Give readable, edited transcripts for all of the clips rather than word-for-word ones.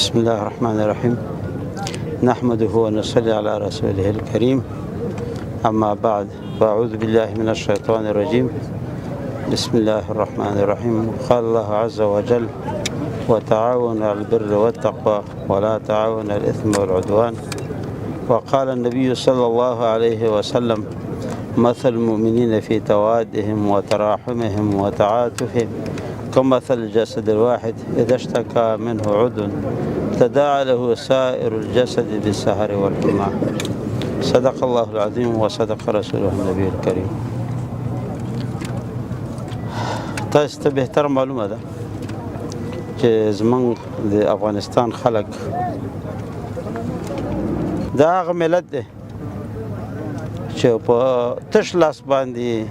بسم الله الرحمن الرحيم نحمده ونصلي على رسوله الكريم أما بعد فأعوذ بالله من الشيطان الرجيم بسم الله الرحمن الرحيم قال الله عز وجل وتعاونوا على البر والتقوى ولا تعاونوا على الإثم والعدوان وقال النبي صلى الله عليه وسلم مثل المؤمنين في توادهم وتراحمهم وتعاطفهم كمثل الجسد الواحد إذا اشتكى منه عضو تداعى له سائر الجسد بالسهر والحمى صدق الله العظيم وصدق رسوله النبي الكريم. تاسو ته بهتر معلومه ده چې زمونږ د افغانستان خلک دا هغه ملت دی چې په تش لاس باندې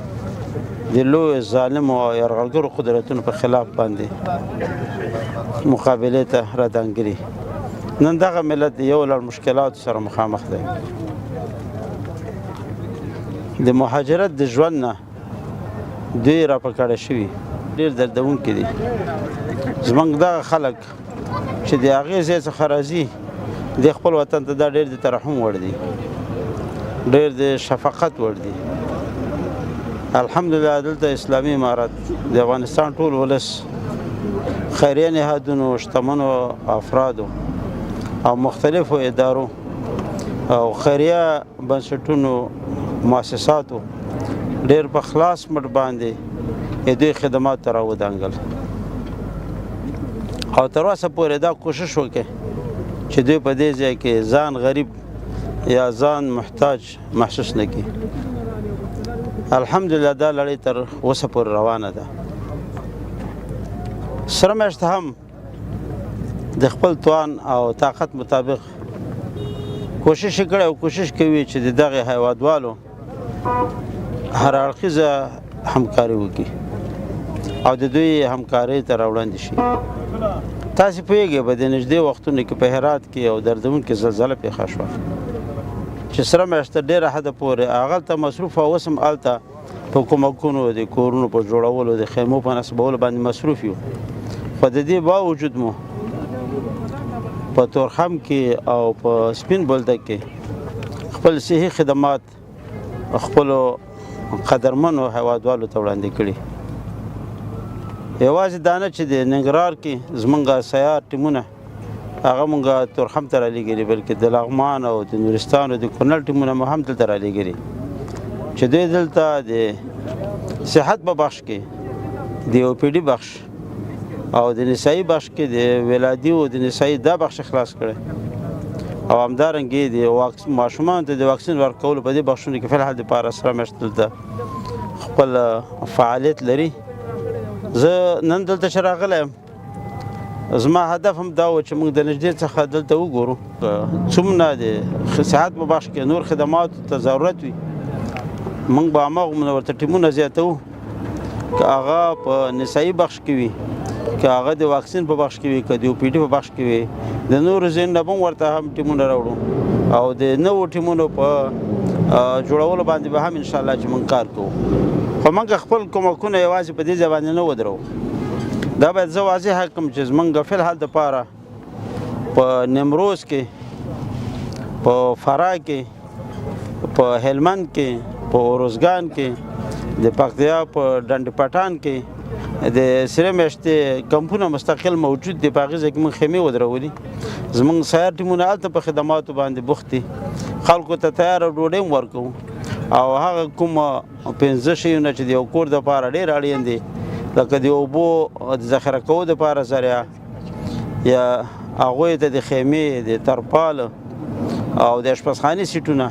د لوی ظالمو او یرغلګرو قدرتونو په خلاف باندې مقابلې ته راډانګري. نن دغه ملت یو لړ مشکلاتو سره مخامخ دی. د مهاجرت د ژوند نه دوی راپکړه شوي ډېر دردونکي دي. زمونږ دغه خلک چې د هغې ځای څخه راځي د خپل وطن ته دا ډېر د ترحم وړ دي، ډېر د شفقت وړ دي. الحمدلله دلته اسلامي امارت د افغانستان ټول ولس خیریه نهادونو، شتمنو افرادو او مختلفو ادارو او خیریه بنسټونو مؤسساتو ډېر په خلاص مټ باندې دوی خدمات ته راودانګل او تر اوسه پورې دا کوشش وکړي چې دوی په دې ځای کې ځان غریب یا ځان محتاج محسوس نه کړي. الحمدلله دا لړۍ تر اوسه پورې روانه ده. سره میاشت هم د خپل توان او طاقت مطابق کوشش کړی او کوشش کوي چې د دغې هیوادوالو هر اړخیزه همکاري وکړي او د دوی همکارۍ ته راوړاندې شي. تاسې پوهېږئ به د نږدې وختونو کې په هرات کې یو دردونکې زلزله پېښه شوه چې سره میاشته ډېره حده پورې هغلته مصروف او اوس هم هلته په کومکونو د کورونو په جوړولو د خیمو په نصبولو باندې مصروف یو. خو د دې باوجود مو په تورخم کې او په سپین بولدک کې خپل صحي خدمات خپلو قدرمنو هیوادوالو ته وړاندې کړي. یوازې دا نه چې د ننګرهار کې زمونږ سیار ټیمونه هغه مونږ تورخم ته رالیږلي، بلکې د لغمان او د نورستان او د کونړ ټیمونه مو هم دلته رالیږلي چې دوی دلته د صحت په بخش کې د او پی ډي بخش او د نسایي بخش کې د ولادي او د نسایي دا بخش خلاص کړی او همدارنګې د ماشومانو ته د واکسین ورکولو په دې بخشونو کې فلحال دپاره سره میاشت دلته خپل فعالیت لري. زه نن دلته چې راغلی یم زما هدف هم دا و چې موږ د نږدې څخه دلته وګورو څومره د صحت په بخش کې نور خدماتو ته ضرورت وي موږ به هماغومره ورته ټیمونه زیاتوو، که هغه په نسایي بخش کې وي، که هغه د واکسین په بخش کې وي، که د او پی ډي په بخش کې وي، د نورو ځایونو نه به هم ورته هم ټیمونه راوړو او د نوو ټیمونو په جوړولو باندې به هم انشاءالله چې موږ کار کوو. خو موږ خپل کومکونه یوازې په دې ځای باندې نه ودرو. دا باید زه واضح کړم چې زموږ فلحال دپاره په نیمروز کې، په فراه کې، په هلمند کې، په ارزګان کې، د پکتیا په ډنډ پټان کې د سره میاشتې کمپونه مستقل موجود دي. په هغې ځای کې موږ خیمې ودرولي. زموږ سیار ټیمونه هلته په خدماتو باندې بوخت دي، خلکو ته تیاره ډوډۍ هم ورکوو او هغه کوم 15 شیونه چې د یو کور دپاره ډېر اړین دي لکه د اوبو د ذخیره کولو دپاره ذریعه یا هغوی ته د خیمې، د ترپال او د اشپزخانې سیټونه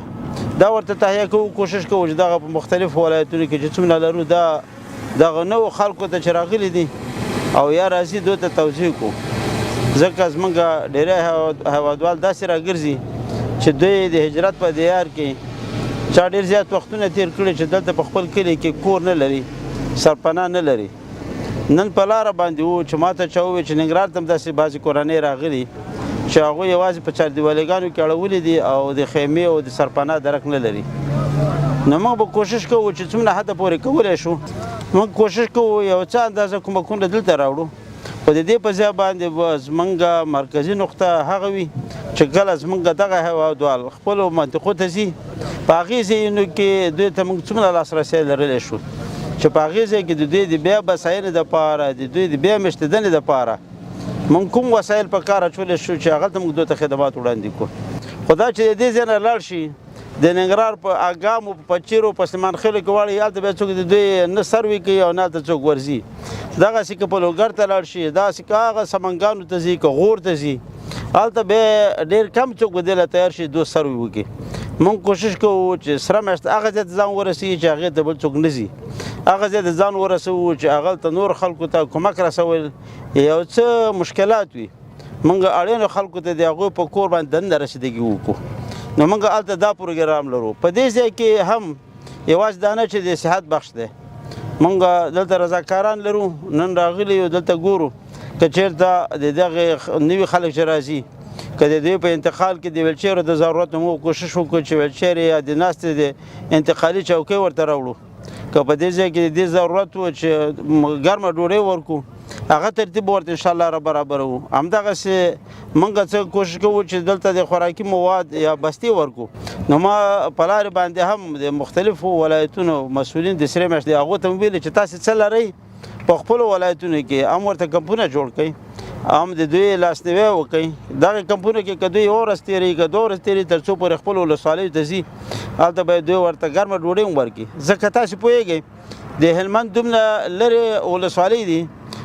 دا ورته تهیه کوو. کوشش کوو چې دغه په مختلفو ولایتونو کې چې څومره لرو دغه نوو خلکو ته چې راغلي دي او یا راځي دوی ته توضیح کړو. ځکه زموږ ډېری هیوادوال داسې راګرځي چې دوی د هجرت په دیار کې چا ډېر زیات وختونه تېر کړي چې دلته په خپل کلي کې کور نه لري، سرپناه نه لري. نن په لاره باندې وو چې ما ته چا وویل چې ننګرهار ته هم داسې بعضې کورنۍ راغلي چې هغوی یوازې په چاردیوالېګانو کې اړولي دي او د خیمې او د سرپناه درک نه لري. نو موږ به کوشش کوو چې څومره حده پورې کولی شو موږ کوشش کوو یو څه اندازه کومکونه دلته راوړو خو د دې په ځای باندې به زمونږ مرکزي نقطه هغه وي چې کله زمونږ دغه هیوادوال خپلو منطقو ته ځي په هغې ځایونو کې دوی ته موږ څومره لاسرسی لرلی شو چې په هغې ځای کې د دوی د بیا بساینې دپاره د دوی د بیا میشتېدنې دپاره موږ کوم وسایل په کار اچولی شو چې هغلته موږ دوی ته خدمات وړاندې کړو خو دا چې د دې ځای نه لاړ شي د ننګرهار په اګامو په پچیرو په سلیمان خیلو کې واړی هلته بیا څوک د دوی نه سروي کوي او نه هلته څوک ورځي دغسې که په لوګر ته لاړ شي داسې که هغه سمنګانو ته ځي که غور ته ځي هلته بیا ډېر کم څوک به دې له تیار شي دوی سروي وکړي موږ کوشش کوو چې سره میاشت هغه ځای ته ځان ورسوي چې هغې ته بل څوک نه ځي هغه ځای ته ځان ورسوو چې هغلته نور خلکو ته کومک رسول یو څه مشکلات وي موږ اړینو خلکو ته د هغوی په کور باندې دننه رسیدګي وکړو نو موږ هلته دا پروګرام لرو په دې ځای کې هم یوازې دا نه چې د صحت بخش دی موږ دلته رضاکاران لرو نن راغلي یو دلته ګورو که چېرته د دغې نوي خلک چې راځي که د دوی په انتقال کې د ویلچیرو د ضرورت موږ کوشش وکړو چې ویلچیر یا د ناستې د انتقالي چوکۍ ورته راوړو که په دې ځای کې د دې ضرورت و چې ګرمه ډوډۍ ورکړو هغه ترتیب ورته انشاءالله را برابروو همدغسې موږ څه کوشش کوو چې دلته د خوراکي مواد یا بستې ورکړو نو ما په لارې باندې هم د مختلفو ولایتونو مسؤلین د سرې میاشتې هغو ته مې ویلي چې تاسې څه لرئ په خپلو ولایتونو کې هم ورته کمپونه جوړ کړئ هم د دوی لاسنیوی وکړئ دغې کمپونو کې که دوی یوه ورځ تېروي که دوه ورځې تېروي تر څو پورې خپلو ولسوالیو ته ځي هلته باید دوی ورته ګرمه ډوډۍ هم ورکړي ځکه تاسې پوهېږئ د هلمند دومره لرې ولسوالۍ دي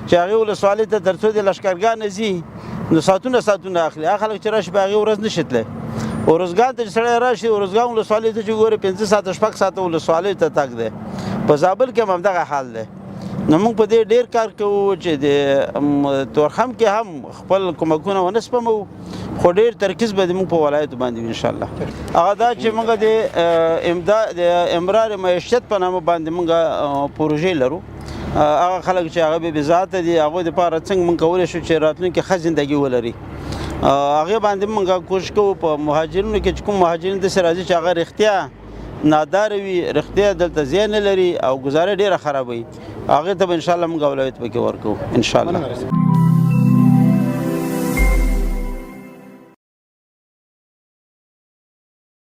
چې هغې ولسوالۍ ته تر څو د لښکرګاه نه ځي نو ساعتونه اخلي هغه خلک چې راشي په هغې ورځ نشي تللی ارزګان ته چې سړی راشي ارزګان ولسوالۍ ته چې ګوري 5 ساعته 6 ساعته ولسوالیو ته تګ دی په زابل کې هم همدغه حال دی نو موږ په دې ډېر کار کوو چې د تورخم کې هم خپل کومکونه ونه سپمو خو ډېر ترکیز به زموږ په ولایتو باندې وي انشاءالله هغه دا چې موږ د امرار معیشت په نامه باندې موږ پروژې لرو هغه خلک چې هغه بې ذاته دي هغوی دپاره څنګه موږ کولی شو چې راتلونکي ښه زندګي ولري هغې باندې موږ کوشش کوو په مهاجرینو کې چې کوم مهاجرین داسې راځي چې هغه رښتیا ناداره وي رښتیا دلته ځای نه لري او ګزاره ډېره خرابوي هغې ته به انشاءالله موږ اولویت پکې ورکوو انشاءالله